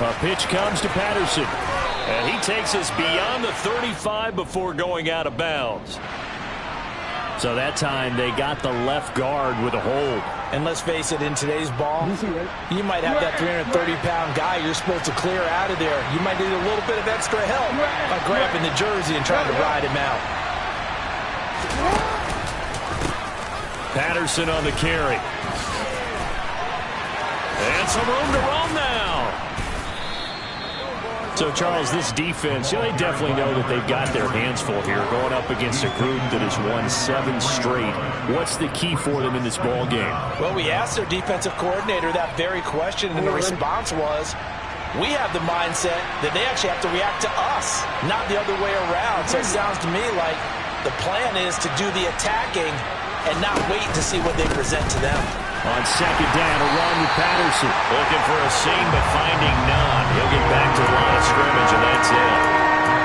A pitch comes to Patterson. And he takes us beyond the 35 before going out of bounds. So that time they got the left guard with a hold. And let's face it, in today's ball, you might have that 330-pound guy you're supposed to clear out of there. You might need a little bit of extra help by grabbing the jersey and trying to ride him out. Patterson on the carry. And some room to roam now. So, Charles, this defense, they definitely know that they've got their hands full here going up against a group that has won 7 straight. What's the key for them in this ball game? Well, we asked their defensive coordinator that very question, and the response was, we have the mindset that they actually have to react to us, not the other way around. So it sounds to me like the plan is to do the attacking and not wait to see what they present to them. On second down, a run with Patterson. Looking for a seam, but finding none. He'll get back to the line of scrimmage, and that's it.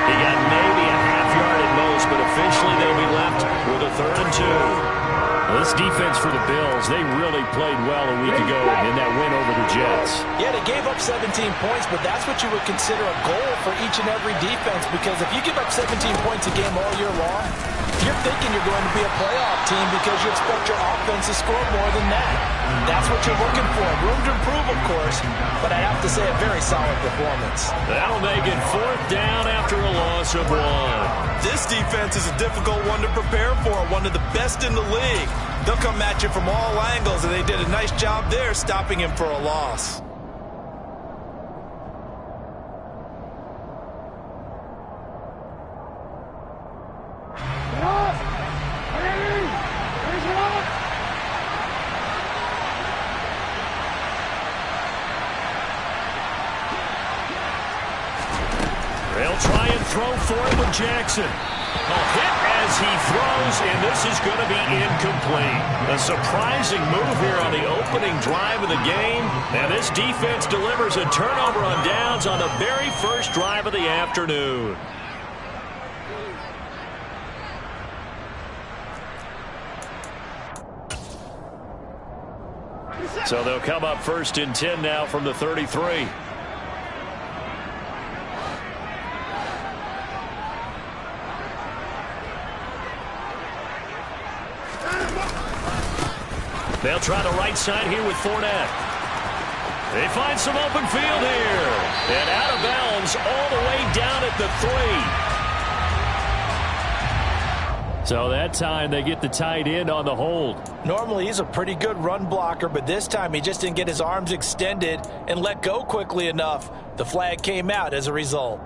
He got maybe a half yard at most, but officially they'll be left with a 3rd and 2. Well, this defense for the Bills, they really played well a week ago in that win over the Jets. Yeah, they gave up 17 points, but that's what you would consider a goal for each and every defense, because if you give up 17 points a game all year long, you're thinking you're going to be a playoff team because you expect your offense to score more than that. That's what you're looking for. Room to improve, of course, but I have to say a very solid performance. That'll make it 4th down after a loss of 1. This defense is a difficult one to prepare for, one of the best in the league. They'll come at you from all angles, and they did a nice job there stopping him for a loss. They'll try and throw for it with Jackson. A hit as he throws, and this is going to be incomplete. A surprising move here on the opening drive of the game, and this defense delivers a turnover on downs on the very first drive of the afternoon. So they'll come up 1st and 10 now from the 33. They'll try the right side here with Fournette. They find some open field here. And out of bounds all the way down at the 3. So that time they get the tight end on the hold. Normally he's a pretty good run blocker, but this time he just didn't get his arms extended and let go quickly enough. The flag came out as a result.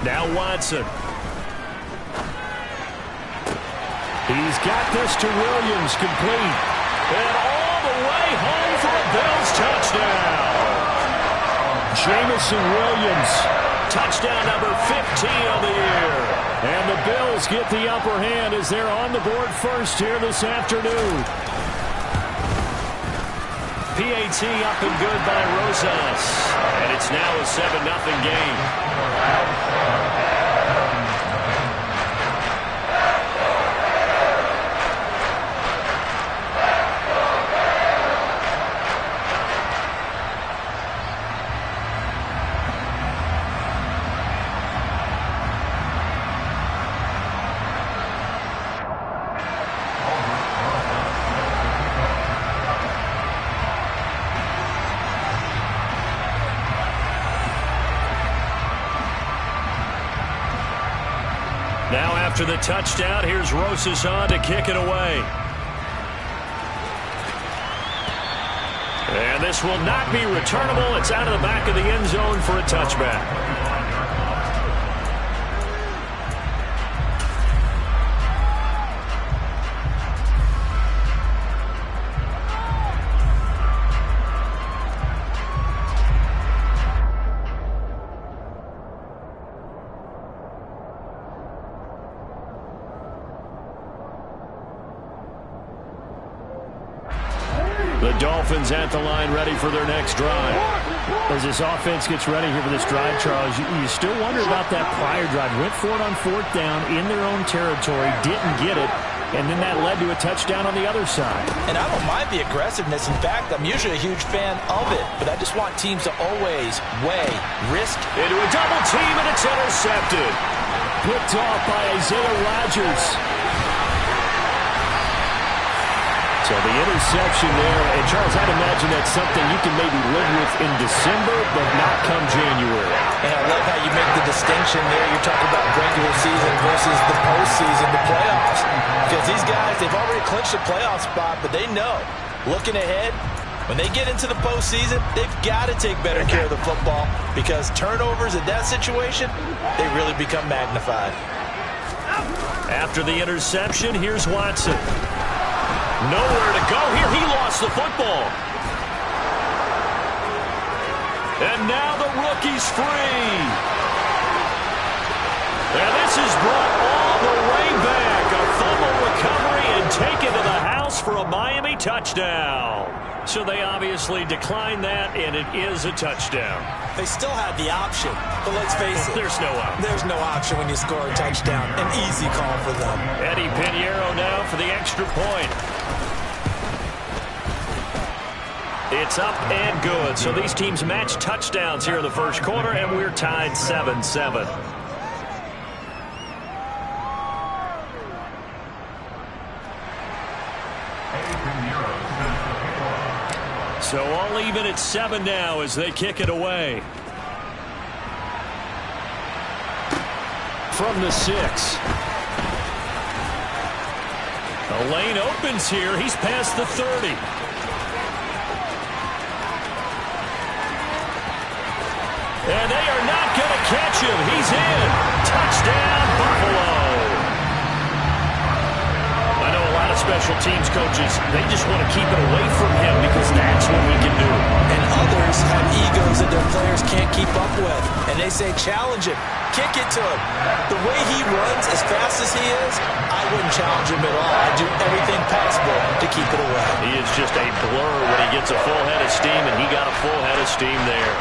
Now Watson. He's got this to Williams, complete. And all the way home for a Bills touchdown. Jamison Williams, touchdown number 15 on the year. And the Bills get the upper hand as they're on the board first here this afternoon. PAT up and good by Rosas. And it's now a 7-0 game. Now after the touchdown, here's Rosas on to kick it away. And this will not be returnable. It's out of the back of the end zone for a touchback. Dolphins at the line ready for their next drive. As this offense gets ready here for this drive, Charles, you still wonder about that prior drive. Went for it on 4th down in their own territory, didn't get it, and then that led to a touchdown on the other side. And I don't mind the aggressiveness. In fact, I'm usually a huge fan of it, but I just want teams to always weigh risk. Into a double team, and it's intercepted. Picked off by Isaiah Rodgers. So the interception there, and Charles, I'd imagine that's something you can maybe live with in December, but not come January. And I love how you make the distinction there. You're talking about regular season versus the postseason, the playoffs. Because these guys, they've already clinched a playoff spot, but they know, looking ahead, when they get into the postseason, they've got to take better care of the football because turnovers in that situation, they really become magnified. After the interception, here's Watson. Nowhere to go here. He lost the football. And now the rookie's free. And this is brought all the way back. A fumble recovery and taken to the house for a Miami touchdown. So they obviously declined that, and it is a touchdown. They still had the option, but let's face it. There's no option. There's no option when you score a touchdown. An easy call for them. Eddie Pinheiro now for the extra point. It's up and good. So these teams match touchdowns here in the first quarter, and we're tied 7-7. So all even at 7 now as they kick it away. From the 6. The lane opens here. He's past the 30. And they are not going to catch him. He's in. Touchdown, Buffalo. I know a lot of special teams coaches, they just want to keep it away from him because that's what he can do. And others have egos that their players can't keep up with. And they say, challenge him. Kick it to him. The way he runs as fast as he is, I wouldn't challenge him at all. I'd do everything possible to keep it away. He is just a blur when he gets a full head of steam, and he got a full head of steam there.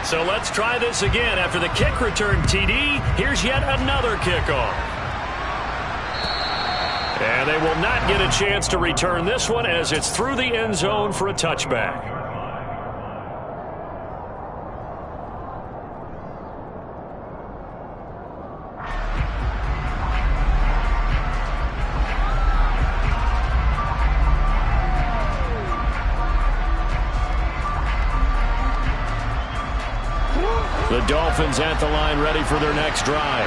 So let's try this again. After the kick return, TD, here's yet another kickoff. And they will not get a chance to return this one as it's through the end zone for a touchback. The Dolphins at the line ready for their next drive.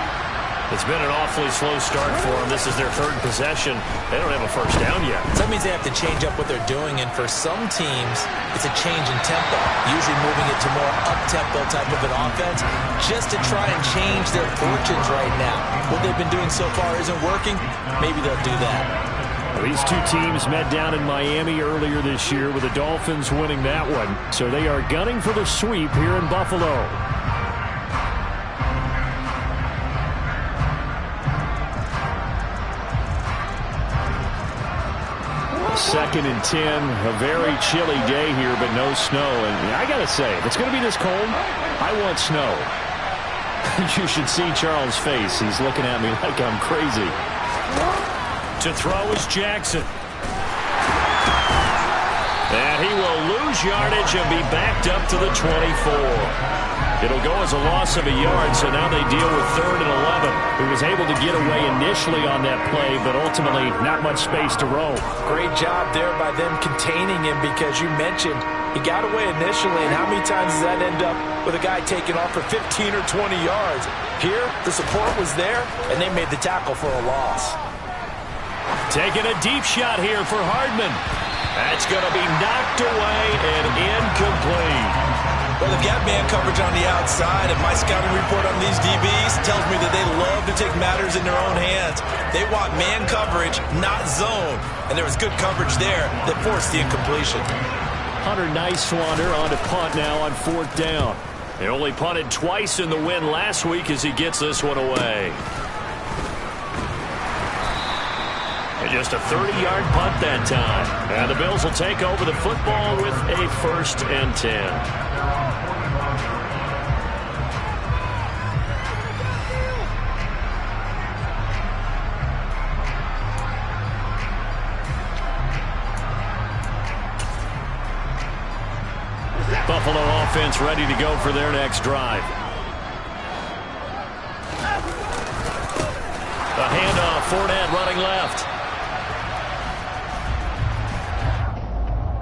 It's been an awfully slow start for them. This is their third possession. They don't have a first down yet. So that means they have to change up what they're doing, and for some teams, it's a change in tempo, usually moving it to more up-tempo type of an offense, just to try and change their fortunes right now. What they've been doing so far isn't working. Maybe they'll do that. These two teams met down in Miami earlier this year with the Dolphins winning that one. So they are gunning for the sweep here in Buffalo. 2nd and 10, a very chilly day here, but no snow. And I got to say, if it's going to be this cold, I want snow. You should see Charles' face. He's looking at me like I'm crazy. To throw is Jackson. And he will lose yardage and be backed up to the 24. It'll go as a loss of a yard, so now they deal with 3rd and 11. He was able to get away initially on that play, but ultimately not much space to roam. Great job there by them containing him because you mentioned he got away initially, and how many times does that end up with a guy taking off for 15 or 20 yards? Here, the support was there, and they made the tackle for a loss. Taking a deep shot here for Hardman. That's going to be knocked away and incomplete. Well, they've got man coverage on the outside, and my scouting report on these DBs tells me that they love to take matters in their own hands. They want man coverage, not zone. And there was good coverage there that forced the incompletion. Hunter Nicewander on to punt now on 4th down. He only punted twice in the win last week as he gets this one away. And just a 30-yard punt that time. And the Bills will take over the football with a 1st and 10. Buffalo offense ready to go for their next drive. The handoff, Fournette running left.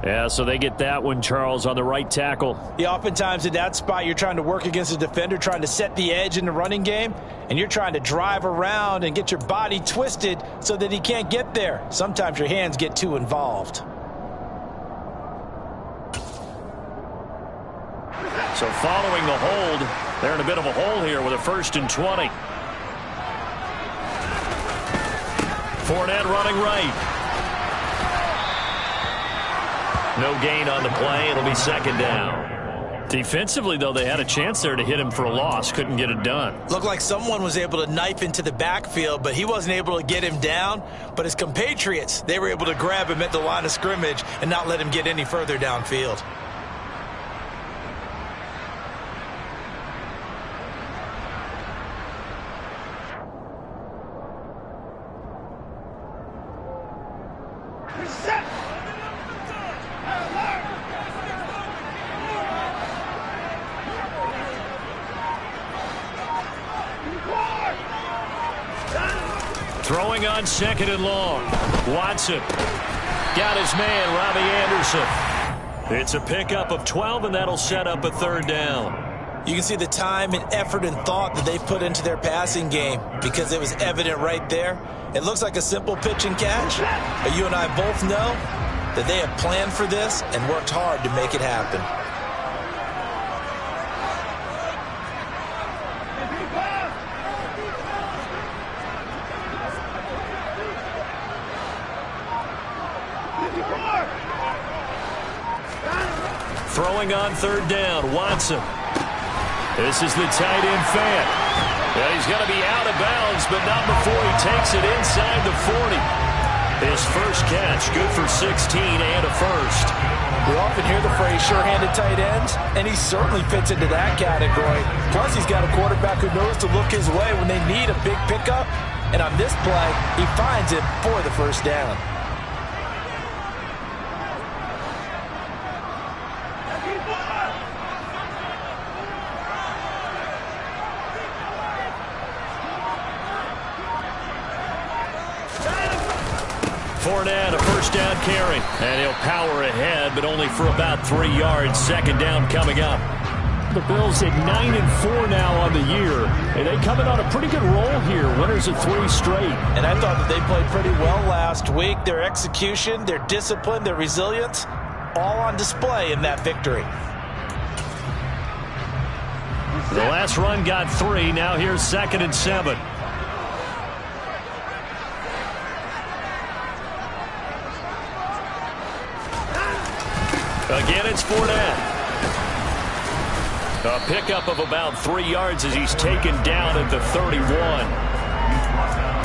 Yeah, so they get that one, Charles, on the right tackle. Yeah, oftentimes in that spot, you're trying to work against a defender, trying to set the edge in the running game, and you're trying to drive around and get your body twisted so that he can't get there. Sometimes your hands get too involved. So following the hold, they're in a bit of a hole here with a 1st and 20. Fournette running right. No gain on the play. It'll be 2nd down. Defensively, though, they had a chance there to hit him for a loss. Couldn't get it done. Looked like someone was able to knife into the backfield, but he wasn't able to get him down. But his compatriots, they were able to grab him at the line of scrimmage and not let him get any further downfield. Throwing on 2nd and long. Watson got his man, Robbie Anderson. It's a pickup of 12, and that'll set up a 3rd down. You can see the time and effort and thought that they've put into their passing game because it was evident right there. It looks like a simple pitch and catch, but you and I both know that they have planned for this and worked hard to make it happen. Throwing on 3rd down, Watson. This is the tight end fan. Yeah, he's going to be out of bounds, but not before he takes it inside the 40. His first catch, good for 16 and a 1st. We often hear the phrase sure-handed tight ends, and he certainly fits into that category. Plus, he's got a quarterback who knows to look his way when they need a big pickup. And on this play, he finds it for the 1st down. Fournette, a 1st down carry. And he'll power ahead, but only for about 3 yards. 2nd down coming up. The Bills at 9-4 now on the year. And they coming on a pretty good roll here. Winners of 3 straight. And I thought that they played pretty well last week. Their execution, their discipline, their resilience, all on display in that victory. The last run got 3. Now here's 2nd and 7. Again, it's Fournette. A pickup of about 3 yards as he's taken down at the 31.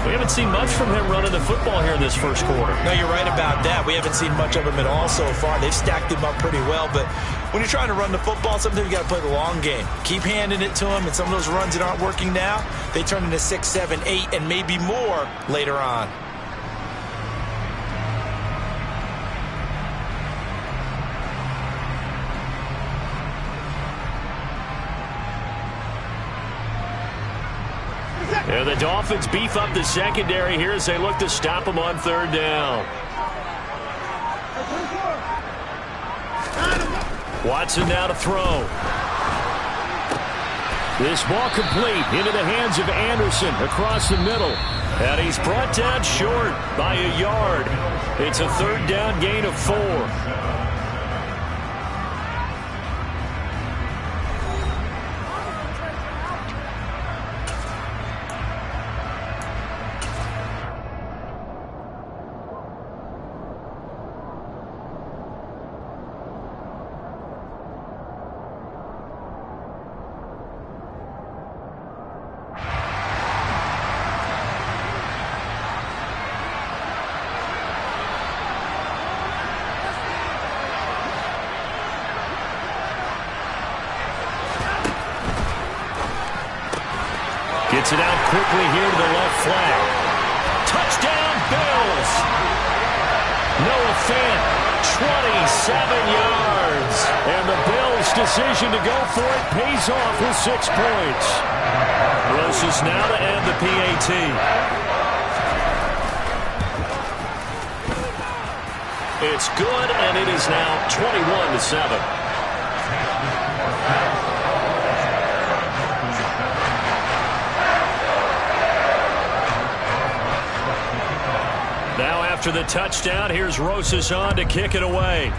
We haven't seen much from him running the football here in this first quarter. No, you're right about that. We haven't seen much of him at all so far. They've stacked him up pretty well, but when you're trying to run the football, sometimes you got to play the long game. Keep handing it to him, and some of those runs that aren't working now, they turn into 6, 7, 8, and maybe more later on. Yeah, the Dolphins beef up the secondary here as they look to stop him on 3rd down. Watson now to throw. This ball complete into the hands of Anderson across the middle. And he's brought down short by a yard. It's a 3rd down gain of 4. Gets it out quickly here to the left flank. Touchdown, Bills! Noah Fant, 27 yards. And the Bills' decision to go for it pays off with 6 points. Roses now to end the PAT. It's good, and it is now 21-7. Now after the touchdown, here's Rosas on to kick it away.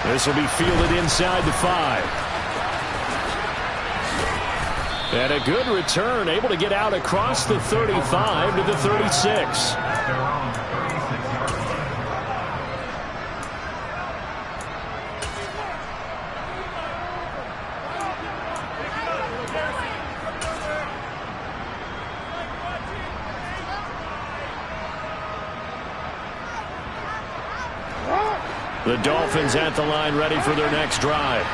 This will be fielded inside the 5. And a good return, able to get out across the 35 to the 36. The Dolphins at the line ready for their next drive.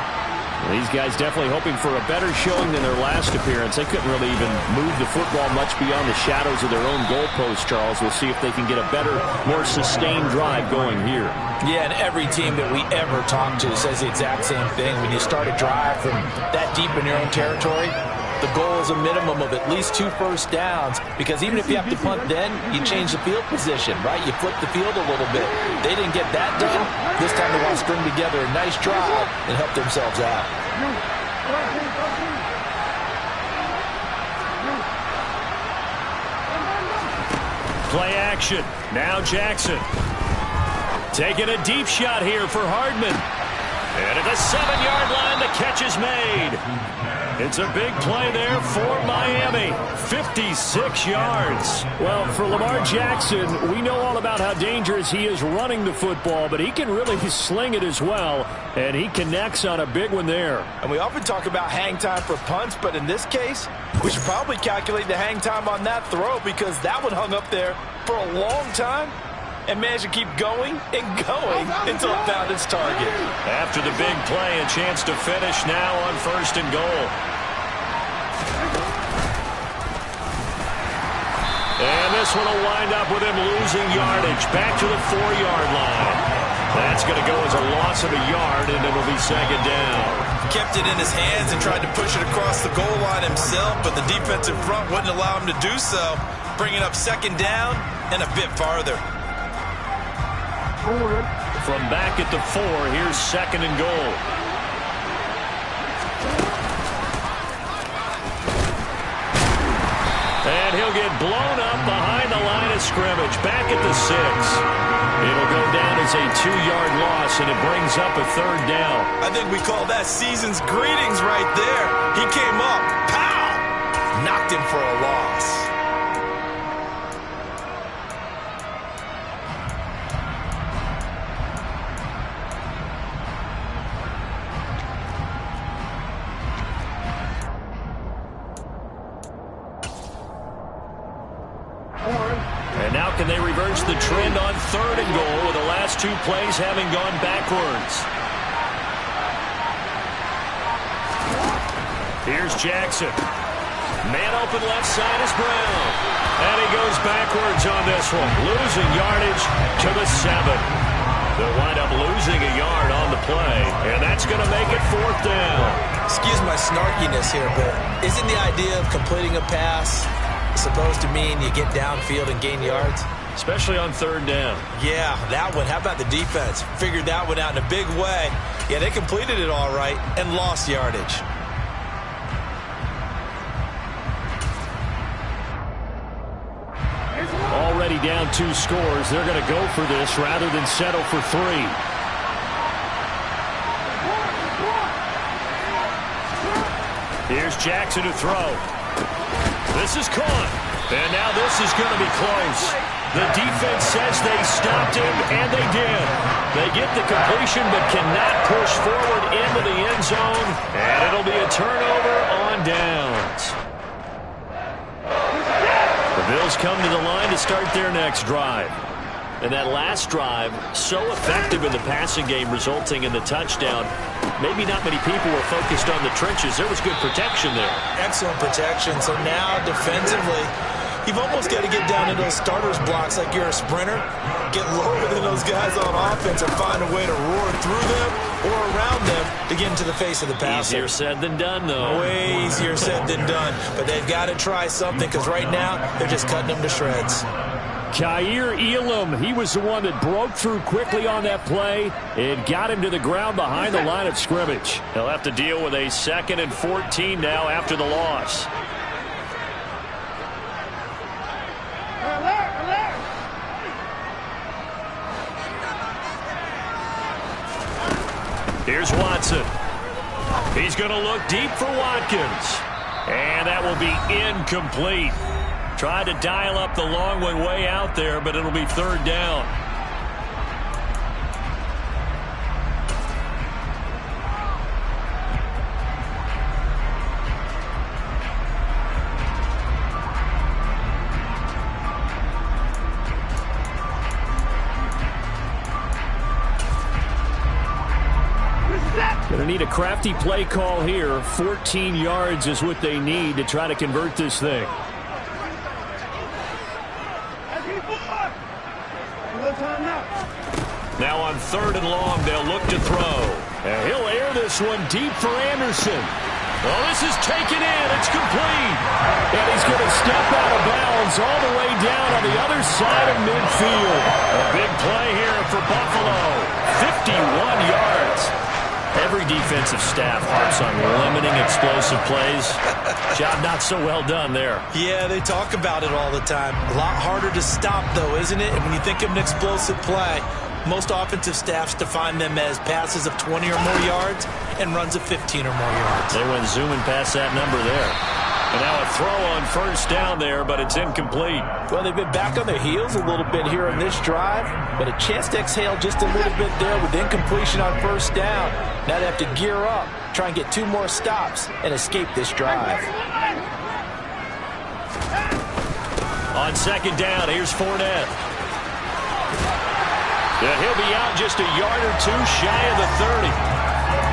These guys definitely hoping for a better showing than their last appearance. They couldn't really even move the football much beyond the shadows of their own goalpost, Charles. We'll see if they can get a better, more sustained drive going here. Yeah, and every team that we ever talk to says the exact same thing. When you start a drive from that deep in your own territory, the goal is a minimum of at least 2 first downs, because even if you have to punt then, you change the field position, right? You flip the field a little bit. They didn't get that done. This time they want to string together a nice drive and help themselves out. Play action. Now Jackson. Taking a deep shot here for Hardman. And at the 7-yard line, the catch is made. It's a big play there for Miami. 56 yards. Well, for Lamar Jackson, we know all about how dangerous he is running the football, but he can really sling it as well, and he connects on a big one there. And we often talk about hang time for punts, but in this case, we should probably calculate the hang time on that throw, because that one hung up there for a long time and managed to keep going and going until it found its target. After the big play, a chance to finish now on 1st and goal. And this one will wind up with him losing yardage back to the 4-yard line. That's going to go as a loss of a yard, and it'll be 2nd down. Kept it in his hands and tried to push it across the goal line himself, but the defensive front wouldn't allow him to do so, bringing up 2nd down and a bit farther. From back at the 4, here's 2nd and goal. And he'll get blown up behind the line of scrimmage. Back at the 6. It'll go down as a 2-yard loss, and it brings up a 3rd down. I think we call that season's greetings right there. He came up, pow! Knocked him for a loss. And now can they reverse the trend on 3rd and goal with the last 2 plays having gone backwards? Here's Jackson. Man open left side is Brown. And he goes backwards on this one. Losing yardage to the 7. They'll wind up losing a yard on the play. And that's going to make it 4th down. Excuse my snarkiness here, but isn't the idea of completing a pass supposed to mean you get downfield and gain yards? Especially on 3rd down. Yeah, that one. How about the defense? Figured that one out in a big way. Yeah, they completed it all right and lost yardage. Already down 2 scores. They're going to go for this rather than settle for 3. Here's Jackson to throw. This is caught. And now this is going to be close. The defense says they stopped him, and they did. They get the completion but cannot push forward into the end zone. And it'll be a turnover on downs. The Bills come to the line to start their next drive. And that last drive, so effective in the passing game, resulting in the touchdown. Maybe not many people were focused on the trenches. There was good protection there. Excellent protection. So now defensively, you've almost got to get down to those starters blocks like you're a sprinter. Get lower than those guys on offense and find a way to roar through them or around them to get into the face of the passer. Easier said than done, though. Way easier said than done. But they've got to try something because right now they're just cutting them to shreds. Kaiir Elam, he was the one that broke through quickly on that play. It got him to the ground behind the line of scrimmage. He'll have to deal with a 2nd and 14 now after the loss. Here's Watson. He's going to look deep for Watkins. And that will be incomplete. Tried to dial up the long way out there, but it'll be 3rd down. Going to need a crafty play call here. 14 yards is what they need to try to convert this thing. Now on 3rd and long, they'll look to throw. And he'll air this one deep for Anderson. Well, this is taken in. It's complete. And he's going to step out of bounds all the way down on the other side of midfield. A big play here for Buffalo. 51 yards. Every defensive staff harps on limiting explosive plays. Job not so well done there. Yeah, they talk about it all the time. A lot harder to stop, though, isn't it? And when you think of an explosive play, most offensive staffs define them as passes of 20 or more yards and runs of 15 or more yards. They went zooming past that number there. And now a throw on 1st down there, but it's incomplete. Well, they've been back on their heels a little bit here in this drive, but a chance to exhale just a little bit there with incompletion on 1st down. Now they have to gear up, try and get 2 more stops, and escape this drive. On 2nd down, here's Fournette. And he'll be out just a yard or 2 shy of the 30.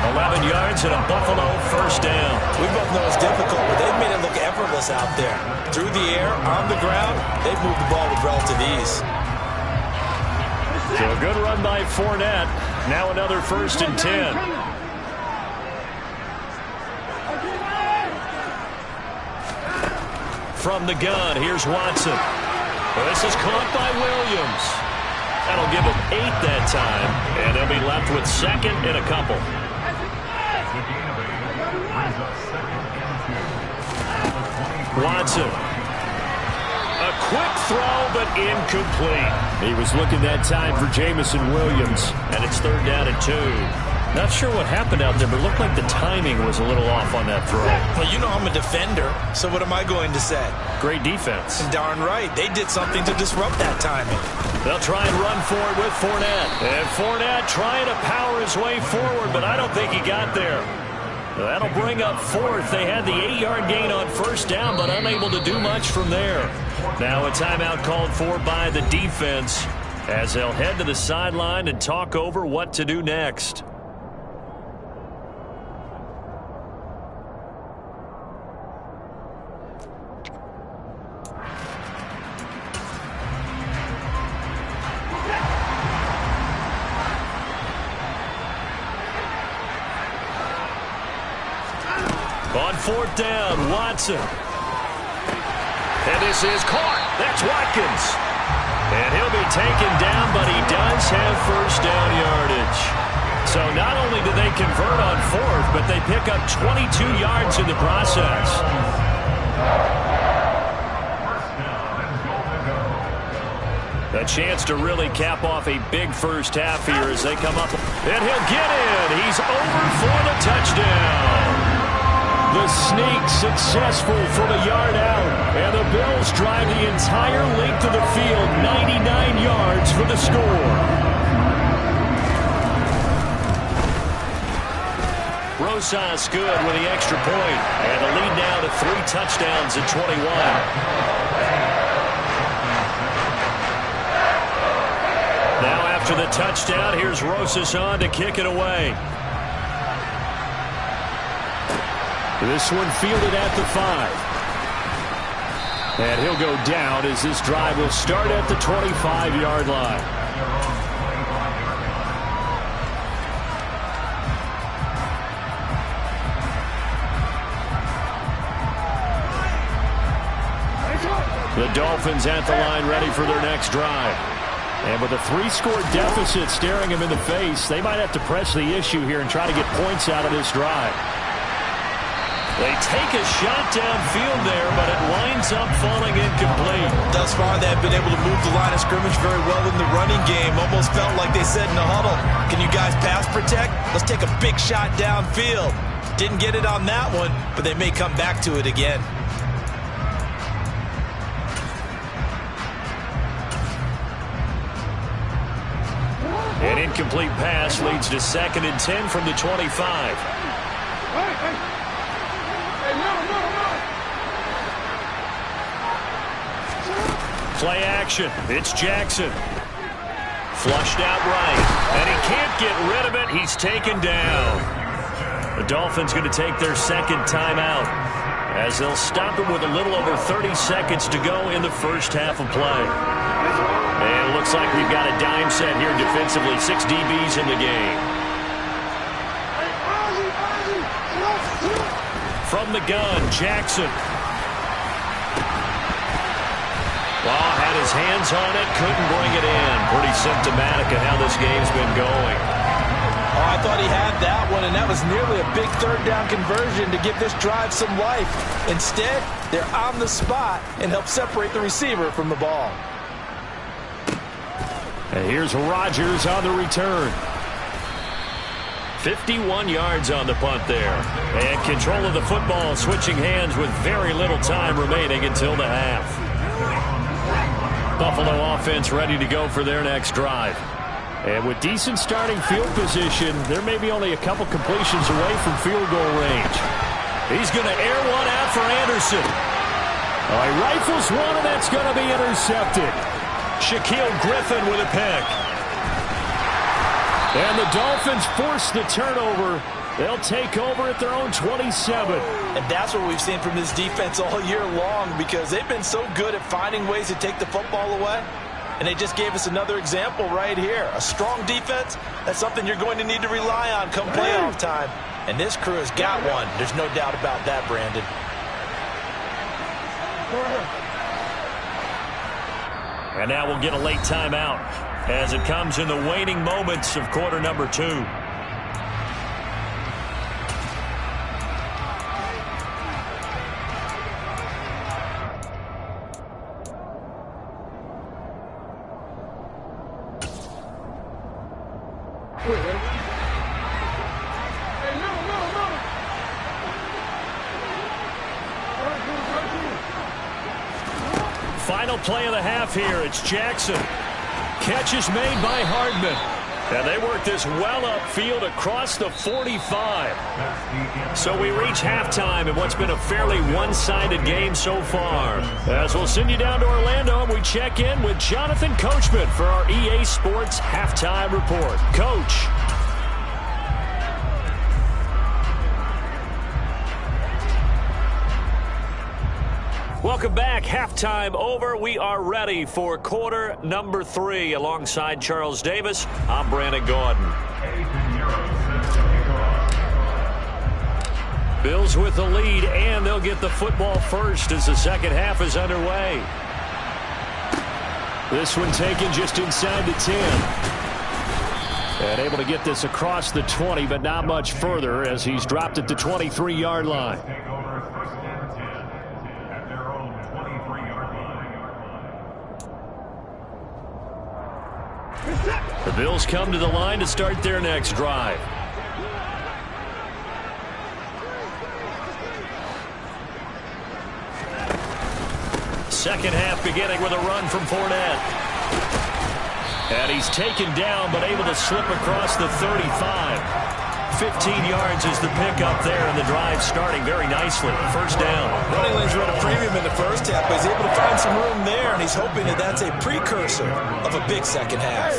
11 yards and a Buffalo 1st down. We both know it's difficult, but they've made it look effortless out there. Through the air, on the ground, they've moved the ball with relative ease. So a good run by Fournette. Now another 1st and 10. From the gun, here's Watson. Well, this is caught by Williams. That'll give him 8 that time, and they'll be left with 2nd and a couple. Watson. A quick throw, but incomplete. He was looking that time for Jamison Williams. And it's 3rd down and 2. Not sure what happened out there, but it looked like the timing was a little off on that throw. Well, you know I'm a defender, so what am I going to say? Great defense. Darn right. They did something to disrupt that timing. They'll try and run for it with Fournette. And Fournette trying to power his way forward, but I don't think he got there. That'll bring up 4th. They had the 8-yard gain on 1st down, but unable to do much from there. Now a timeout called for by the defense as they'll head to the sideline and talk over what to do next. On 4th down, Watson. And this is caught. That's Watkins. And he'll be taken down, but he does have 1st down yardage. So not only do they convert on 4th, but they pick up 22 yards in the process. A chance to really cap off a big 1st half here as they come up. And he'll get in. He's over for the touchdown. The sneak successful from a yard out. And the Bills drive the entire length of the field, 99 yards for the score. Rosas good with the extra point. And the lead now to 3 touchdowns at 21. for the touchdown. Here's Rosas on to kick it away. This one fielded at the 5. And he'll go down as this drive will start at the 25-yard line. The Dolphins at the line ready for their next drive. And with a 3-score deficit staring them in the face, they might have to press the issue here and try to get points out of this drive. They take a shot downfield there, but it winds up falling incomplete. Thus far, they've been able to move the line of scrimmage very well in the running game. Almost felt like they said in the huddle, can you guys pass protect? Let's take a big shot downfield. Didn't get it on that one, but they may come back to it again. An incomplete pass leads to 2nd and 10 from the 25. Play action. It's Jackson. Flushed out right. And he can't get rid of it. He's taken down. The Dolphins going to take their 2nd timeout as they'll stop him with a little over 30 seconds to go in the first half of play. And it looks like we've got a dime set here defensively. 6 DBs in the game. From the gun, Jackson. Had his hands on it, couldn't bring it in. Pretty symptomatic of how this game's been going. Oh, I thought he had that one, and that was nearly a big 3rd down conversion to give this drive some life. Instead, they're on the spot and help separate the receiver from the ball. And here's Rodgers on the return. 51 yards on the punt there. And control of the football, switching hands with very little time remaining until the half. Buffalo offense ready to go for their next drive. And with decent starting field position, there may be only a couple completions away from field goal range. He's going to air one out for Anderson. He rifles one, and that's going to be intercepted. Shaquille Griffin with a pick. And the Dolphins force the turnover. They'll take over at their own 27. And that's what we've seen from this defense all year long, because they've been so good at finding ways to take the football away. And they just gave us another example right here. A strong defense, that's something you're going to need to rely on come playoff time. And this crew has got one. There's no doubt about that, Brandon. And now we'll get a late timeout as it comes in the waning moments of quarter number 2. Final play of the half here. It's Jackson. Catch is made by Hardman. And they work this well upfield across the 45. So we reach halftime in what's been a fairly one-sided game so far. As we'll send you down to Orlando, and we check in with Jonathan Coachman for our EA Sports Halftime Report. Coach. Welcome back. Halftime over. We are ready for quarter number 3. Alongside Charles Davis, I'm Brandon Gordon. Bills with the lead, and they'll get the football first as the second half is underway. This one taken just inside the 10. And able to get this across the 20, but not much further as he's dropped at the 23-yard line. The Bills come to the line to start their next drive. Second half beginning with a run from Fournette. And he's taken down but able to slip across the 35. 15 yards is the pickup there, and the drive starting very nicely. First down. Running lanes were at a premium in the first half, but he's able to find some room there, and he's hoping that that's a precursor of a big second half.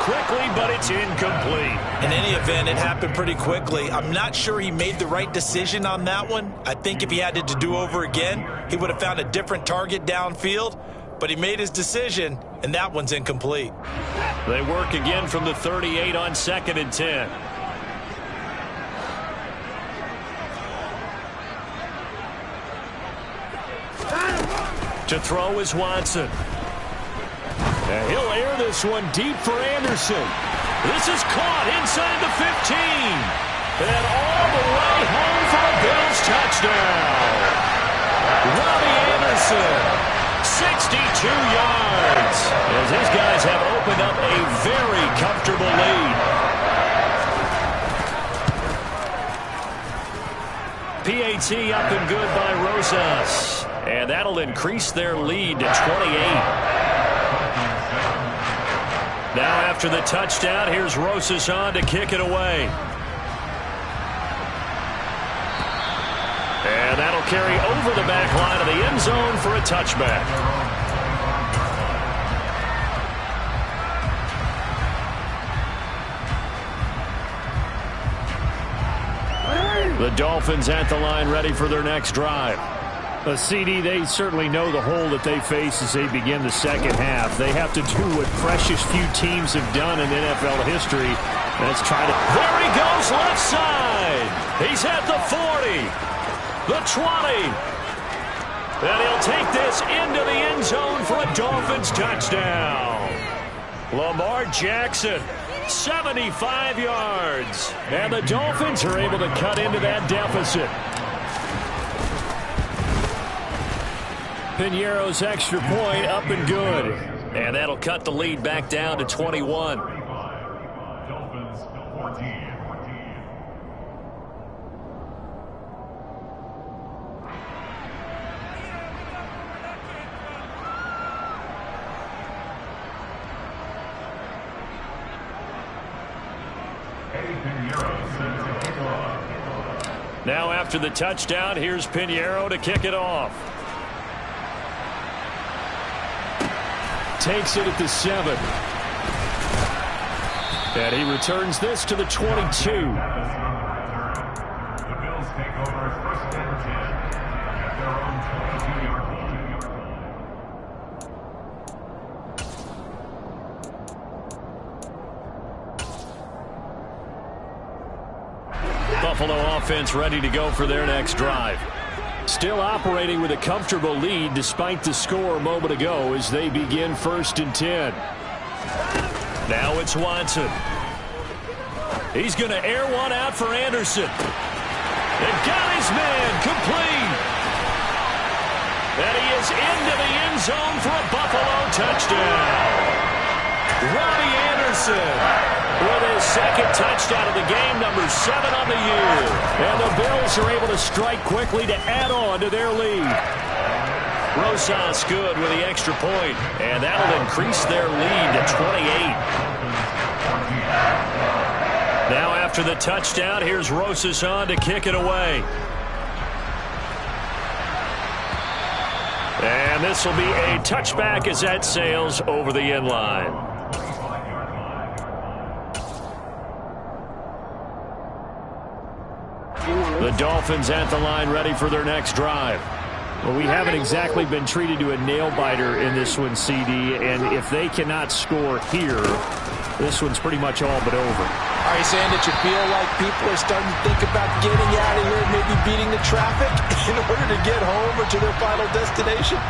Quickly, but it's incomplete. In any event, it happened pretty quickly. I'm not sure he made the right decision on that one. I think if he had it to do over again, he would have found a different target downfield, but he made his decision, and that one's incomplete. They work again from the 38 on 2nd and 10. To throw is Watson. And he'll air this one deep for Anderson. This is caught inside the 15. And all the way home for a Bills touchdown. Robbie Anderson, 62 yards. As these guys have opened up a very comfortable lead. PAT up and good by Rosas. And that'll increase their lead to 28. Now after the touchdown, here's Rosas on to kick it away. And that'll carry over the back line of the end zone for a touchback. The Dolphins at the line ready for their next drive. CD, they certainly know the hole that they face as they begin the second half. They have to do what precious few teams have done in NFL history. Let's try to... There he goes, left side. He's at the 40, the 20. And he'll take this into the end zone for a Dolphins touchdown. Lamar Jackson, 75 yards. And the Dolphins are able to cut into that deficit. Piñeiro's extra point up and good. And that'll cut the lead back down to 21. Dolphins 14. Now after the touchdown, here's Piñeiro to kick it off. Takes it at the 7. And he returns this to the 22. The Bills take over 1st and 10 at their own 22-yard line. Buffalo offense ready to go for their next drive. Still operating with a comfortable lead despite the score a moment ago as they begin 1st and 10. Now it's Watson. He's going to air one out for Anderson. They've got his man complete. And he is into the end zone for a Buffalo touchdown. Robbie Anderson with his second touchdown of the game, number 7 on the year. And the Bills are able to strike quickly to add on to their lead. Rosas good with the extra point, and that'll increase their lead to 28. Now after the touchdown, here's Rosas on to kick it away. And this will be a touchback as that sails over the end line. The Dolphins at the line ready for their next drive. Well, we haven't exactly been treated to a nail-biter in this one, CD, and if they cannot score here, this one's pretty much all but over. Are you saying that you feel like people are starting to think about getting out of here, maybe beating the traffic in order to get home or to their final destination?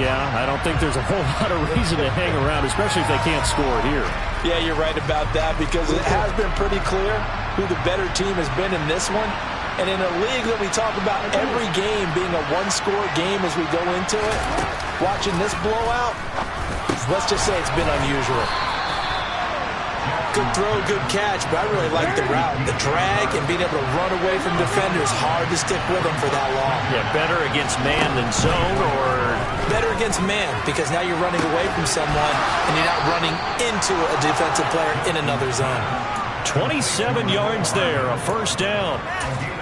Yeah, I don't think there's a whole lot of reason to hang around, especially if they can't score here. Yeah, you're right about that because it has been pretty clear who the better team has been in this one. And in a league that we talk about every game being a one-score game as we go into it, watching this blowout, let's just say it's been unusual. Good throw, good catch, but I really like the route. The drag and being able to run away from defenders, hard to stick with them for that long. Yeah, better against man than zone, or Better against man because now you're running away from someone and you're not running into a defensive player in another zone. 27 yards there, a first down.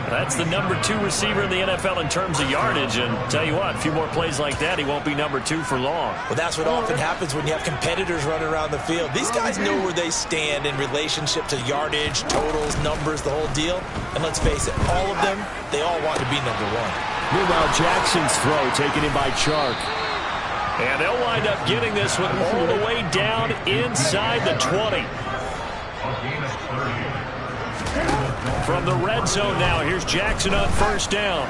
That's the number 2 receiver in the NFL in terms of yardage. And tell you what, a few more plays like that, he won't be number 2 for long. Well, that's what often happens when you have competitors running around the field. These guys know where they stand in relationship to yardage, totals, numbers, the whole deal. And let's face it, all of them, they all want to be number 1. Meanwhile, Jackson's throw taken in by Chark. And they'll wind up getting this one all the way down inside the 20. From the red zone now, here's Jackson on first down.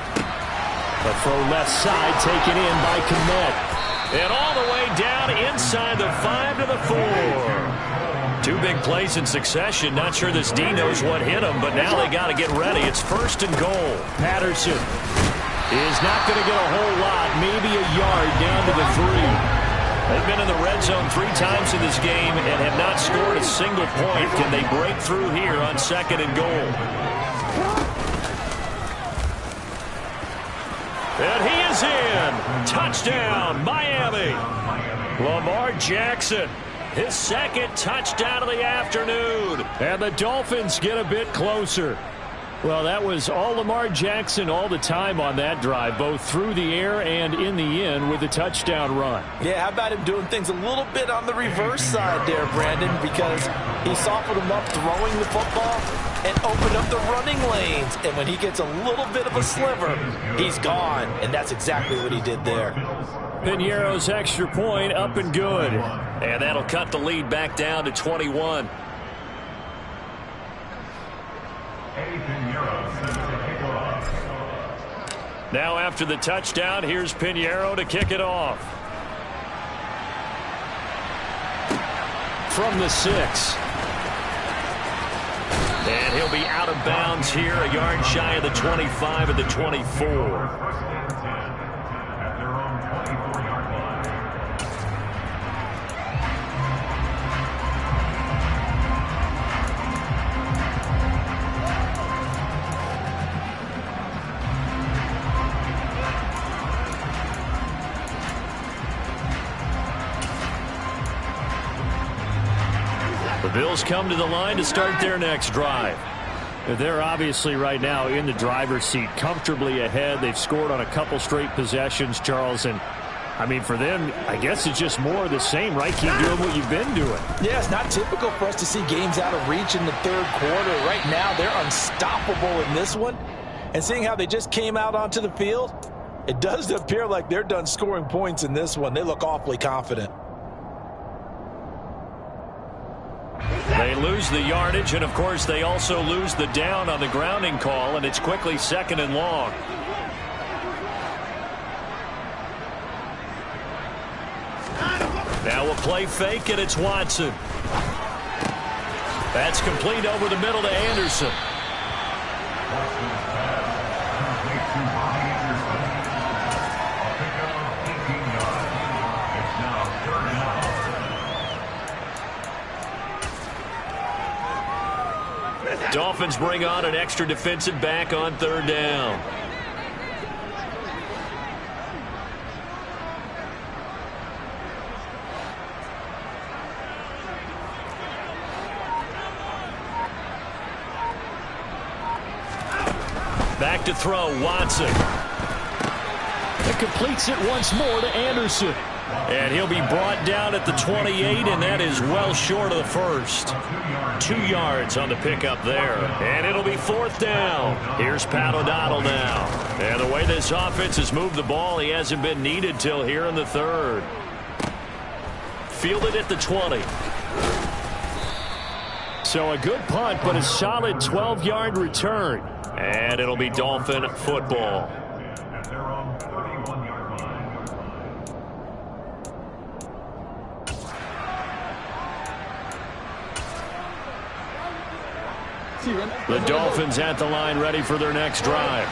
The throw left side taken in by Kmet. And all the way down inside the 5 to the 4. 2 big plays in succession. Not sure this D knows what hit him, but now they got to get ready. It's first and goal. Patterson is not going to get a whole lot, maybe a yard down to the 3. They've been in the red zone 3 times in this game and have not scored a single point. Can they break through here on second and goal? And he is in. Touchdown, Miami. Lamar Jackson, his second touchdown of the afternoon. And the Dolphins get a bit closer. Well, that was all Lamar Jackson all the time on that drive, both through the air and in the end with a touchdown run. Yeah, how about him doing things a little bit on the reverse side there, Brandon, because he softened him up throwing the football and opened up the running lanes. And when he gets a little bit of a sliver, he's gone. And that's exactly what he did there. Piñeiro's extra point up and good. And that'll cut the lead back down to 21. Now after the touchdown, here's Piñeiro to kick it off. From the 6. And he'll be out of bounds here, a yard shy of the 25 at the 24. The Bills come to the line to start their next drive. They're obviously right now in the driver's seat, comfortably ahead. They've scored on a couple straight possessions, Charles. And, I mean, for them, I guess it's just more of the same, right? Keep doing what you've been doing. Yeah, it's not typical for us to see games out of reach in the third quarter. Right now, they're unstoppable in this one. And seeing how they just came out onto the field, it does appear like they're done scoring points in this one. They look awfully confident. They lose the yardage, and of course they also lose the down on the grounding call, and it's quickly second and long. Now a play fake, and it's Watson. That's complete over the middle to Anderson. Dolphins bring on an extra defensive back on third down. Back to throw, Watson. It completes it once more to Anderson. And he'll be brought down at the 28, and that is well short of the first. 2 yards on the pickup there. And it'll be fourth down. Here's Pat O'Donnell now. And the way this offense has moved the ball, he hasn't been needed till here in the third. Fielded at the 20. So a good punt, but a solid 12-yard return. And it'll be Dolphin football. The Dolphins at the line ready for their next drive.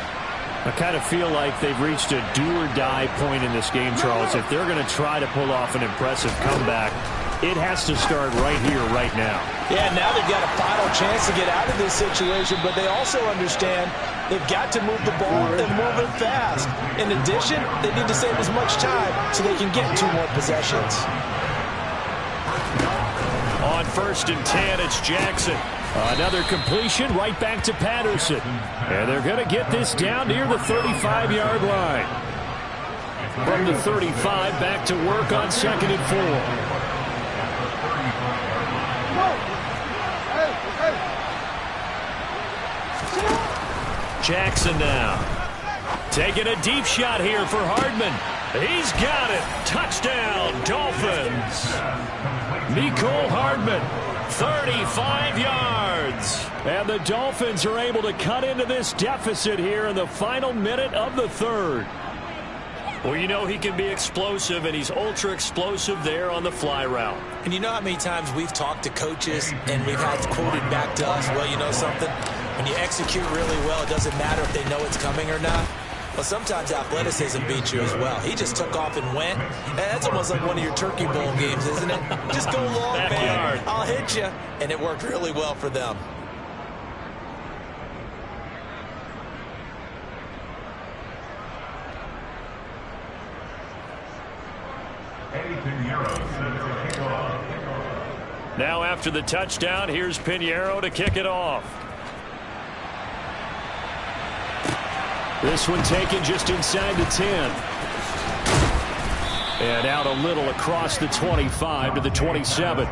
I kind of feel like they've reached a do-or-die point in this game, Charles. If they're going to try to pull off an impressive comeback, It has to start right here, right now. Yeah, now they've got a final chance to get out of this situation, but they also understand they've got to move the ball and move it fast. In addition, they need to save as much time so they can get 2 more possessions. On 1st and 10, it's Jackson. Another completion right back to Patterson. And they're going to get this down near the 35-yard line. From the 35, back to work on 2nd and 4. Jackson now. Taking a deep shot here for Hardman. He's got it. Touchdown, Dolphins. Mecole Hardman, 35 yards. And the Dolphins are able to cut into this deficit here in the final minute of the 3rd. Well, you know he can be explosive, and he's ultra-explosive there on the fly route. And you know how many times we've talked to coaches and we've had quoted back to us, well, you know something? When you execute really well, it doesn't matter if they know it's coming or not. Well, sometimes athleticism beats you as well. He just took off and went. That's almost like one of your Turkey Bowl games, isn't it? Just go long, man. I'll hit you. And it worked really well for them. Now after the touchdown, here's Pinheiro to kick it off. This one taken just inside the 10. And out a little across the 25 to the 27.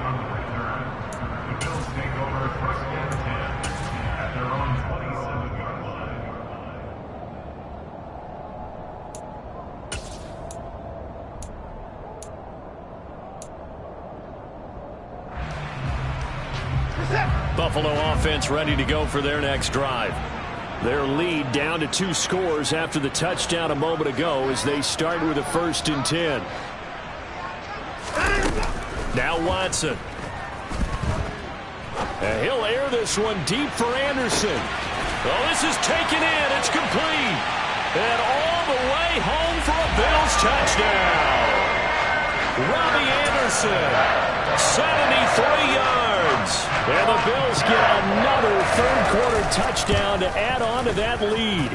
Buffalo offense ready to go for their next drive. Their lead down to 2 scores after the touchdown a moment ago as they start with a 1st and 10. Now Watson. And he'll air this one deep for Anderson. Oh, this is taken in. It's complete. And all the way home for a Bills touchdown. Robbie Anderson, 73 yards. And the Bills get another 3rd-quarter touchdown to add on to that lead.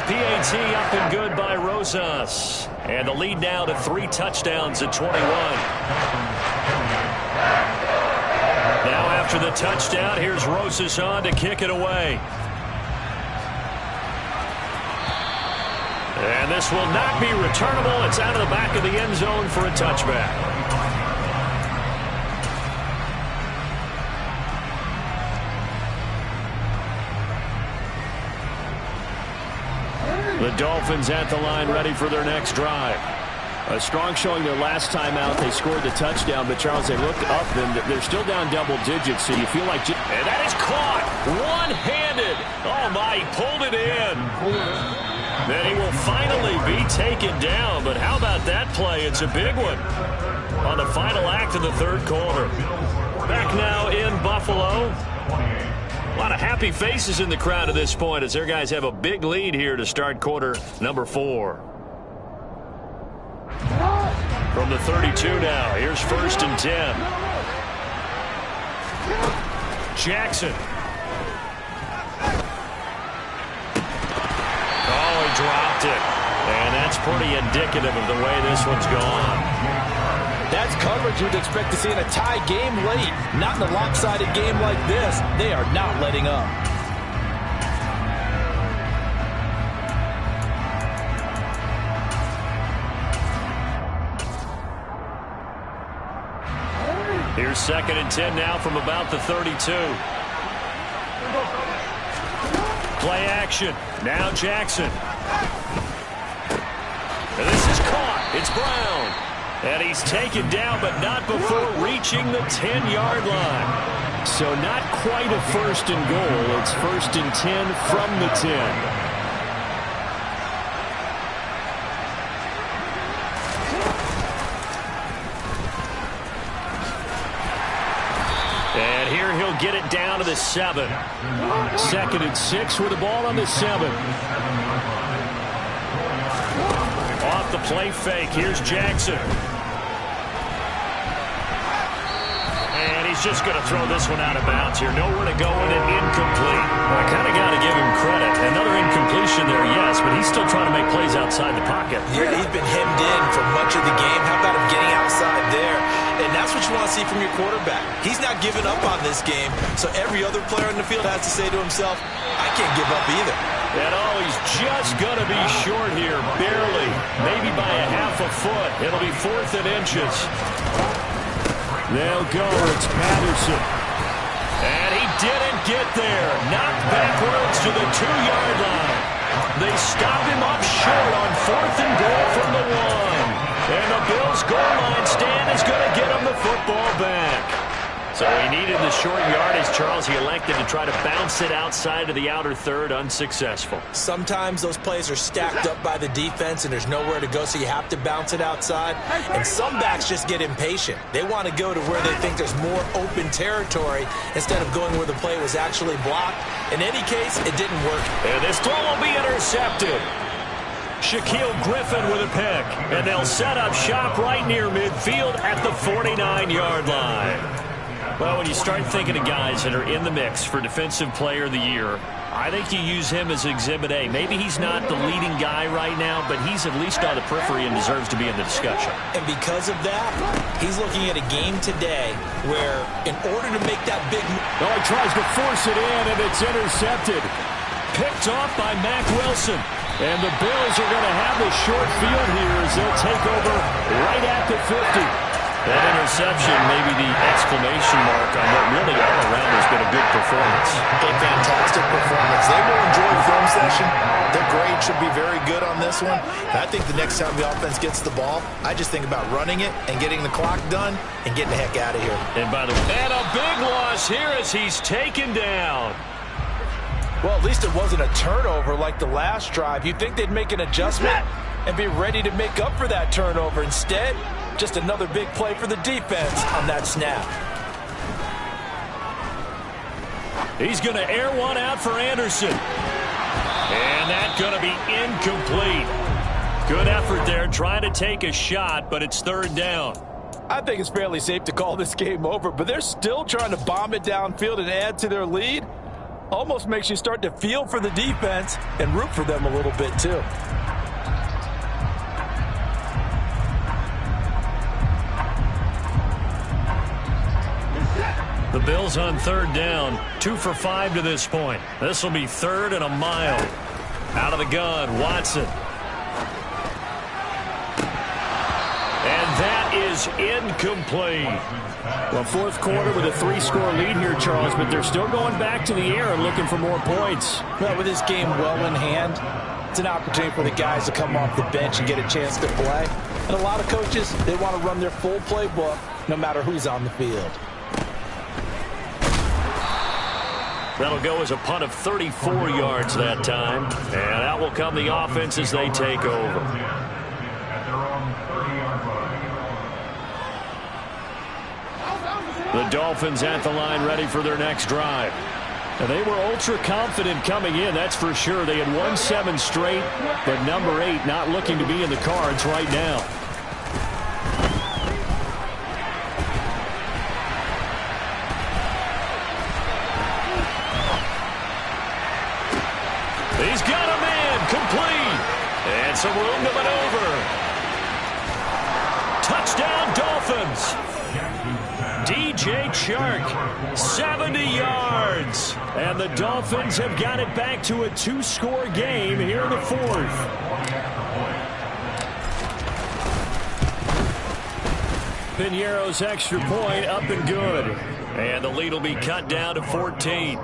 PAT up and good by Rosas. And the lead now to 3 touchdowns at 21. Now after the touchdown, here's Rosas on to kick it away. And this will not be returnable. It's out of the back of the end zone for a touchback. The Dolphins at the line ready for their next drive. A strong showing their last time out. They scored the touchdown, but Charles, they looked up and they're still down double digits, so you feel like... And that is caught one-handed. Oh, my, he pulled it in. Then he will finally be taken down, but how about that play? It's a big one on the final act of the 3rd quarter. Back now in Buffalo. A lot of happy faces in the crowd at this point as their guys have a big lead here to start quarter number 4. From the 32 now, here's 1st and 10. Jackson. Oh, he dropped it. And that's pretty indicative of the way this one's gone. That's coverage you'd expect to see in a tie game late. Not in a lopsided game like this. They are not letting up. Here's 2nd and 10 now from about the 32. Play action. Now Jackson. And this is caught. It's Brown. And he's taken down, but not before reaching the 10-yard line. So not quite a 1st and goal. It's 1st and 10 from the 10. And here he'll get it down to the 7. 2nd and 6 with the ball on the 7. Off the play fake. Here's Jackson. He's just going to throw this one out of bounds here. Nowhere to go with it. Incomplete. Well, I kind of got to give him credit. Another incompletion there, yes, but he's still trying to make plays outside the pocket. Yeah, he's been hemmed in for much of the game. How about him getting outside there? And that's what you want to see from your quarterback. He's not giving up on this game, so every other player on the field has to say to himself, I can't give up either. And he's just going to be short here, barely, maybe by a half a foot. It'll be 4th and inches. They'll go. It's Patterson. And he didn't get there. Knocked backwards to the 2-yard line. They stop him up short on 4th and goal from the 1. And the Bills' goal line stand is going to get him the football back. So he needed the short yardage, Charles. He elected to try to bounce it outside of the outer third, unsuccessful. Sometimes those plays are stacked up by the defense and there's nowhere to go, so you have to bounce it outside. And some backs just get impatient. They want to go to where they think there's more open territory instead of going where the play was actually blocked. In any case, it didn't work. And this throw will be intercepted. Shaquille Griffin with a pick. And they'll set up shop right near midfield at the 49-yard line. Well, when you start thinking of guys that are in the mix for Defensive Player of the Year, I think you use him as Exhibit A. Maybe he's not the leading guy right now, but he's at least on the periphery and deserves to be in the discussion. And because of that, he's looking at a game today where in order to make that big move... Oh, he tries to force it in, and it's intercepted. Picked off by Mack Wilson. And the Bills are going to have the short field here as they'll take over right at the 50. That interception may be the exclamation mark on what really all around has been a good performance. A fantastic performance. They will enjoy film session. Their grade should be very good on this one. And I think the next time the offense gets the ball, I just think about running it and getting the clock done and getting the heck out of here. And by the way, and a big loss here as he's taken down. Well, at least it wasn't a turnover like the last drive. You'd think they'd make an adjustment and be ready to make up for that turnover. Instead, just another big play for the defense on that snap. He's going to air one out for Anderson. And that's going to be incomplete. Good effort there trying to take a shot, but it's 3rd down. I think it's fairly safe to call this game over, but they're still trying to bomb it downfield and add to their lead. Almost makes you start to feel for the defense and root for them a little bit too. The Bills on 3rd down, 2 for 5 to this point. This will be 3rd and a mile. Out of the gun, Watson. And that is incomplete. Well, 4th quarter with a 3-score lead here, Charles, but they're still going back to the air and looking for more points. Well, with this game well in hand, it's an opportunity for the guys to come off the bench and get a chance to play. And a lot of coaches, they want to run their full playbook no matter who's on the field. That'll go as a punt of 34 yards that time. And out will come the offense as they take over. The Dolphins at the line ready for their next drive. And they were ultra confident coming in, that's for sure. They had won 7 straight, but number 8 not looking to be in the cards right now. He's got a man complete. And some room to maneuver. Touchdown, Dolphins. DJ Chark, 70 yards. And the Dolphins have got it back to a 2-score game here in the 4th. Piñeiro's extra point up and good. And the lead will be cut down to 14.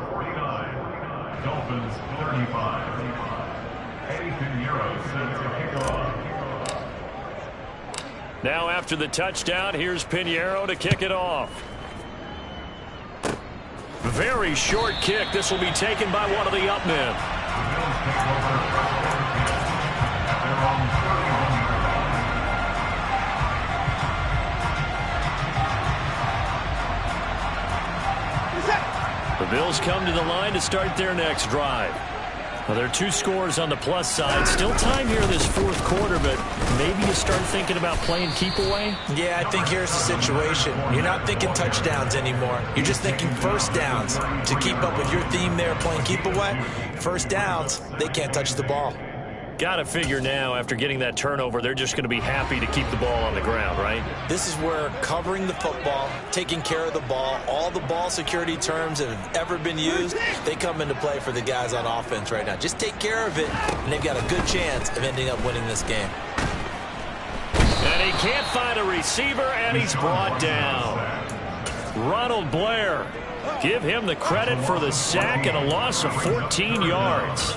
Dolphins 35. Eddie Piñeiro set to kick off. Now after the touchdown, here's Piñeiro to kick it off. Very short kick. This will be taken by one of the up men. The Bills come to the line to start their next drive. Well, there are 2 scores on the plus side. Still time here in this fourth quarter, but maybe you start thinking about playing keep away? Yeah, I think here's the situation. You're not thinking touchdowns anymore. You're just thinking first downs. To keep up with your theme there, playing keep away, first downs, they can't touch the ball. Got to figure now, after getting that turnover, they're just going to be happy to keep the ball on the ground, right? This is where covering the football, taking care of the ball, all the ball security terms that have ever been used, they come into play for the guys on offense right now. Just take care of it, and they've got a good chance of ending up winning this game. And he can't find a receiver, and he's brought down. Ronald Blair, give him the credit for the sack and a loss of 14 yards.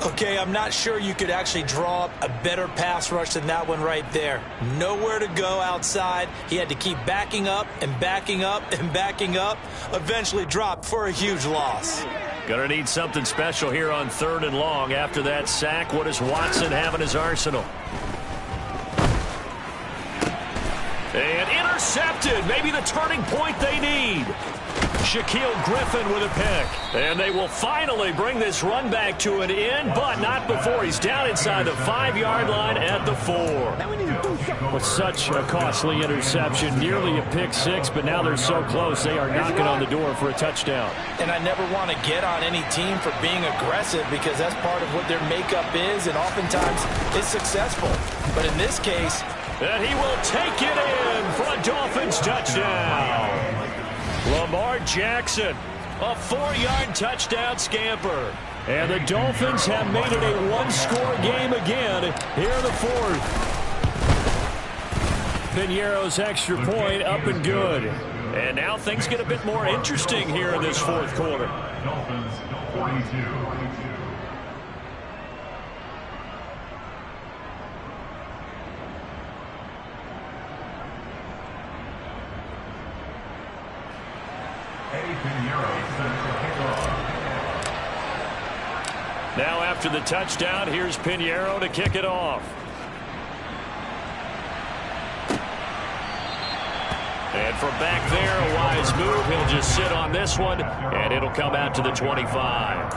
Okay, I'm not sure you could actually draw up a better pass rush than that one right there. Nowhere to go outside. He had to keep backing up and backing up and backing up. Eventually dropped for a huge loss. Gonna need something special here on 3rd and long. After that sack, what does Watson have in his arsenal? And intercepted. Maybe the turning point they need. Shaquille Griffin with a pick. And they will finally bring this run back to an end, but not before he's down inside the 5-yard line at the 4. Well, such a costly interception. Nearly a pick 6, but now they're so close they are knocking on the door for a touchdown. And I never want to get on any team for being aggressive because that's part of what their makeup is, and oftentimes it's successful. But in this case... And he will take it in for a Dolphins touchdown. Lamar Jackson, a 4-yard touchdown scamper. And the Dolphins have made it a 1-score game again here in the 4th. Piñeiro's extra point up and good. And now things get a bit more interesting here in this 4th quarter. Dolphins 42. Now after the touchdown, here's Piñeiro to kick it off. And from back there, a wise move. He'll just sit on this one, and it'll come out to the 25.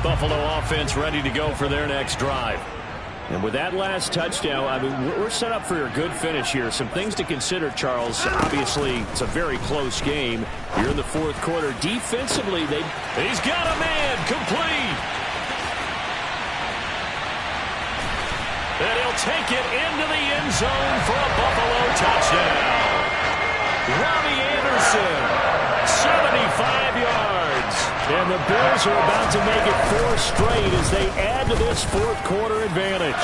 Buffalo offense ready to go for their next drive. And with that last touchdown, I mean, we're set up for a good finish here. Some things to consider, Charles. Obviously, it's a very close game. You're in the 4th quarter. Defensively, he's got a man complete. And he'll take it into the end zone for a Buffalo touchdown. Robbie Anderson, 75 yards. And the Bills are about to make it 4 straight as they add to this 4th quarter advantage.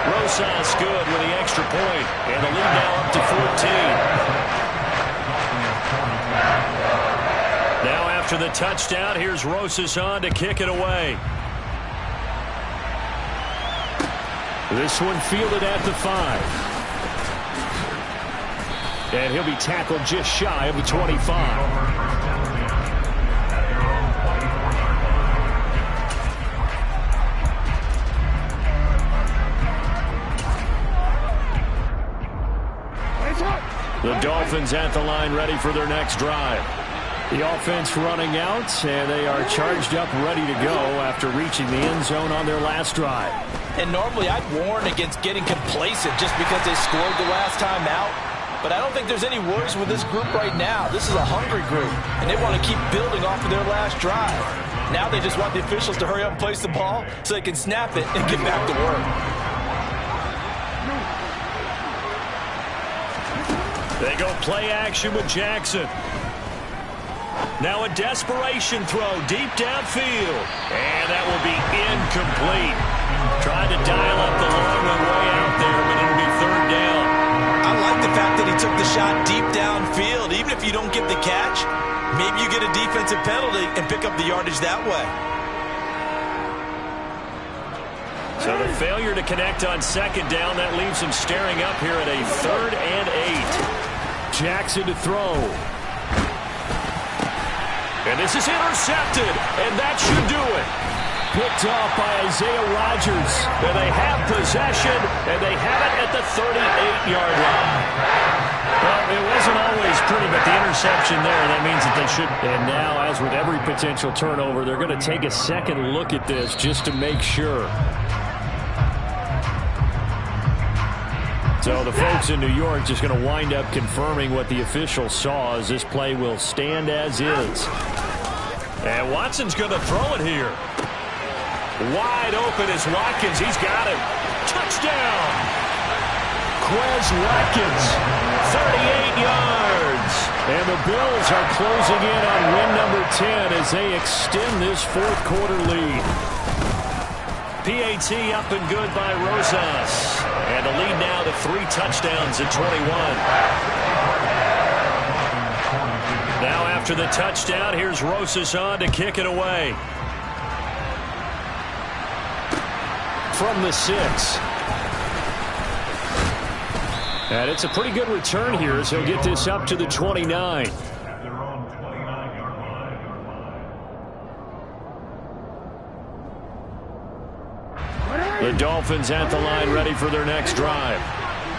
Rosas good with the extra point, and the lead now up to 14. Now after the touchdown, here's Rosas on to kick it away. This one fielded at the 5. And he'll be tackled just shy of the 25. The Dolphins at the line ready for their next drive. The offense running out, and they are charged up ready to go after reaching the end zone on their last drive. And normally I'd warn against getting complacent just because they scored the last time out. But I don't think there's any worries with this group right now. This is a hungry group, and they want to keep building off of their last drive. Now they just want the officials to hurry up and place the ball so they can snap it and get back to work. They go play action with Jackson. Now a desperation throw deep downfield. And that will be incomplete. Trying to dial up the long one way out there, but it'll be 3rd down. I like the fact that he took the shot deep downfield. Even if you don't get the catch, maybe you get a defensive penalty and pick up the yardage that way. So the failure to connect on 2nd down, that leaves him staring up here at a 3rd and 8. Jackson to throw. And this is intercepted, and that should do it. picked off by Isaiah Rodgers. And they have possession, and they have it at the 38-yard line. Well, it wasn't always pretty, but the interception there, that means that they should. And now, as with every potential turnover, they're going to take a second look at this just to make sure. So the folks in New York just going to wind up confirming what the officials saw, as this play will stand as is. And Watson's going to throw it here. Wide open is Watkins. He's got him. Touchdown! Quez Watkins, 38 yards. And the Bills are closing in on win number 10 as they extend this fourth quarter lead. PAT up and good by Rosas. And the lead now to 3 touchdowns at 21. Now after the touchdown, here's Rosas on to kick it away. From the 6. And it's a pretty good return here as he'll get this up to the 29. The Dolphins at the line ready for their next drive.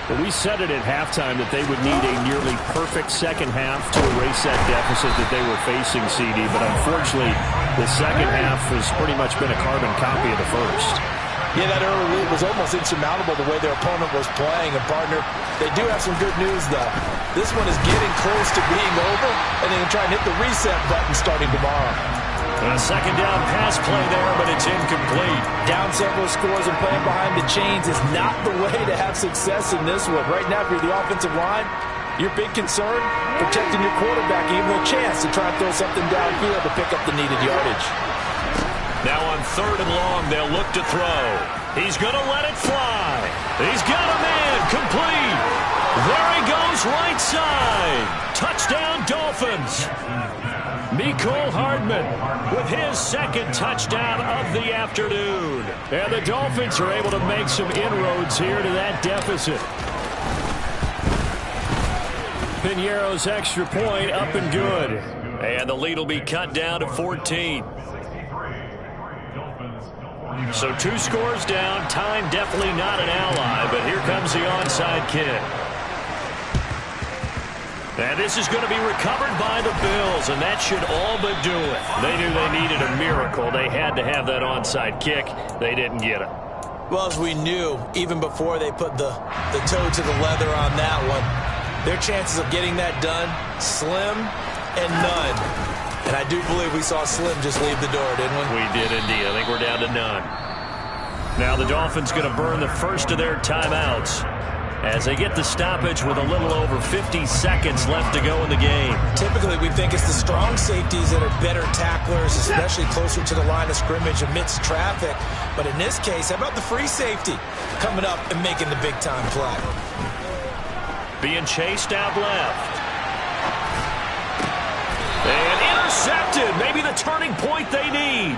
Well, we said it at halftime that they would need a nearly perfect second half to erase that deficit that they were facing, CD. But unfortunately, the second half has pretty much been a carbon copy of the first. Yeah, that early lead was almost insurmountable the way their opponent was playing. And, partner, they do have some good news, though. This one is getting close to being over, and they can try and hit the reset button starting tomorrow. A second down pass play there, but it's incomplete. Down several scores and playing behind the chains is not the way to have success in this one. Right now, if you're the offensive line, your big concern, protecting your quarterback, giving him a chance to try and throw something downfield to pick up the needed yardage. Now on 3rd and long, they'll look to throw. He's going to let it fly. He's got a man complete. There he goes, right side. Touchdown, Dolphins. Mecole Hardman with his second touchdown of the afternoon. And the Dolphins are able to make some inroads here to that deficit. Pinheiro's extra point up and good. And the lead will be cut down to 14. So 2 scores down. Time definitely not an ally, but here comes the onside kick. And this is going to be recovered by the Bills, and that should all but do it. They knew they needed a miracle. They had to have that onside kick. They didn't get it. Well, as we knew, even before they put the toe to the leather on that one, their chances of getting that done, slim and none. And I do believe we saw Slim just leave the door, didn't we? We did indeed. I think we're down to none. Now the Dolphins going to burn the first of their timeouts as they get the stoppage with a little over 50 seconds left to go in the game. Typically, we think it's the strong safeties that are better tacklers, especially closer to the line of scrimmage amidst traffic. But in this case, how about the free safety coming up and making the big-time play? Being chased out left. And intercepted. Maybe the turning point they need.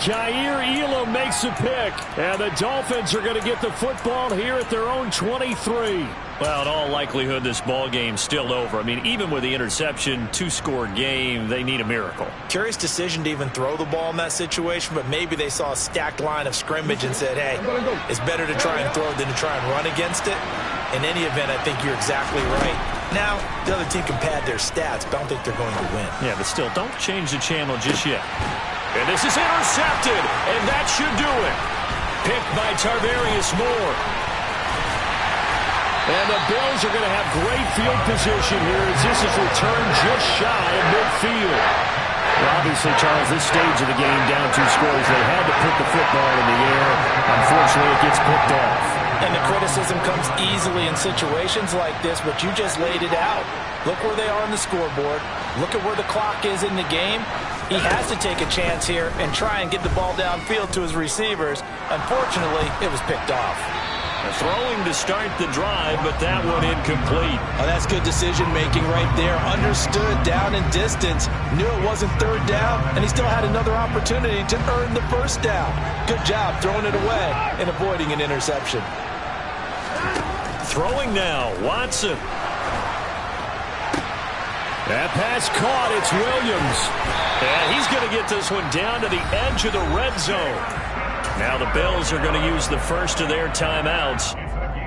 Jair Elam makes a pick, and the Dolphins are going to get the football here at their own 23. Well, in all likelihood, this ball game's still over. I mean, even with the interception, 2-score game, they need a miracle. Curious decision to even throw the ball in that situation, but maybe they saw a stacked line of scrimmage and said, hey, it's better to try and throw than to try and run against it. In any event, I think you're exactly right. Now, the other team can pad their stats, but I don't think they're going to win. Yeah, but still, don't change the channel just yet. And this is intercepted, and that should do it. Picked by Tarvarius Moore. And the Bills are going to have great field position here as this is returned just shy of midfield. Well, obviously, Charles, this stage of the game, down 2 scores, they had to put the football in the air. Unfortunately, it gets picked off. And the criticism comes easily in situations like this, but you just laid it out. Look where they are on the scoreboard. Look at where the clock is in the game. He has to take a chance here and try and get the ball downfield to his receivers. Unfortunately, it was picked off. Throwing to start the drive, but that one incomplete. Oh, that's good decision-making right there. Understood down and distance. Knew it wasn't 3rd down, and he still had another opportunity to earn the 1st down. Good job throwing it away and avoiding an interception. Throwing now, Watson. That pass caught. It's Williams. And he's going to get this one down to the edge of the red zone. Now the Bills are going to use the first of their timeouts.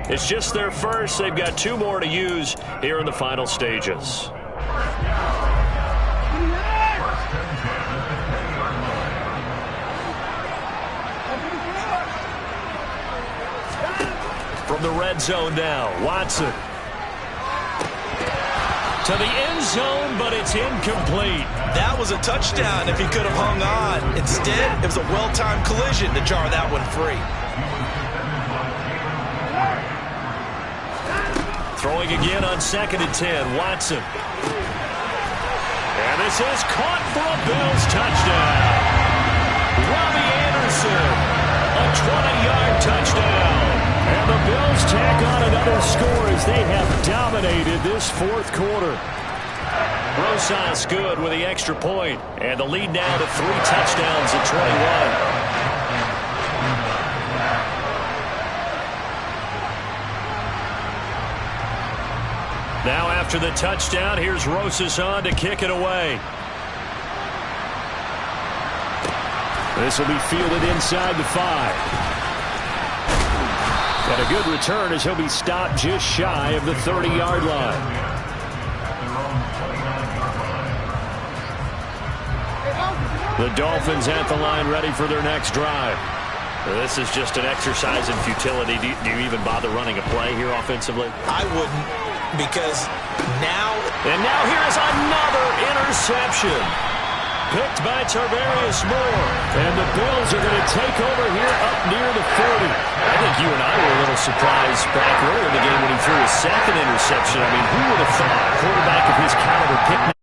It's just their first. They've got 2 more to use here in the final stages. From the red zone now, Watson. To the end zone, but it's incomplete. That was a touchdown if he could have hung on. Instead, it was a well-timed collision to jar that one free. Throwing again on 2nd and 10, Watson. And this is caught for a Bills touchdown. Robbie Anderson, a 20-yard touchdown. And the Bills tack on another score as they have dominated this 4th quarter. Rosas good with the extra point. And the lead now to 3 touchdowns at 21. Now after the touchdown, here's Rosas on to kick it away. This will be fielded inside the 5. And a good return as he'll be stopped just shy of the 30-yard line. The Dolphins at the line ready for their next drive. This is just an exercise in futility. Do you even bother running a play here offensively? I wouldn't, because now... And now here is another interception. Picked by Tarvarius Moore. And the Bills are going to take over here up near the 40. I think you and I were a little surprised back earlier in the game when he threw his 2nd interception. I mean, who would have thought a quarterback of his caliber picked